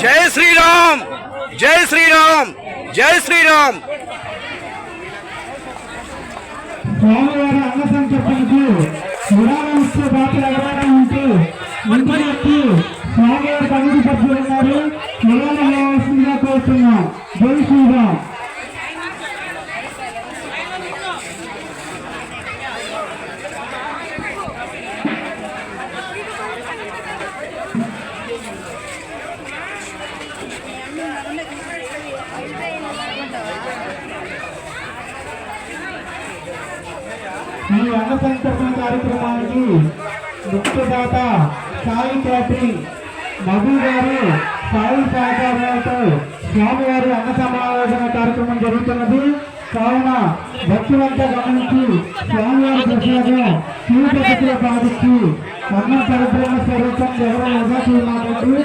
జై శ్రీరామ్, జై శ్రీరామ్, జై శ్రీరామ్. స్వామివారి అన్న సంతర్పణకు విరాళం ఇచ్చే దాతలు ఎవరైనా ఉంటే ఇంటికి వచ్చి స్వామివారి కమిటీ సభ్యులు ఉన్నారు, విరాళం ఇవ్వాల్సిందిగా కోరుతున్నాం. జై శ్రీరామ్. ఈ అన్న సంతర్పణ కార్యక్రమానికి ముఖ్యదాత సాయి క్యాటరింగ్ మధు గారు సాయి సహకారంతో స్వామివారి అన్న సమావేశన కార్యక్రమం జరుగుతున్నది. కావున భక్తులంతా గమనించి స్వామివారి ప్రసాదం శివ పద్ధతిలో పాటించి అన్న పరిబ్రహ్మ స్వరూపం ఎవరో యథాశీలమానండి.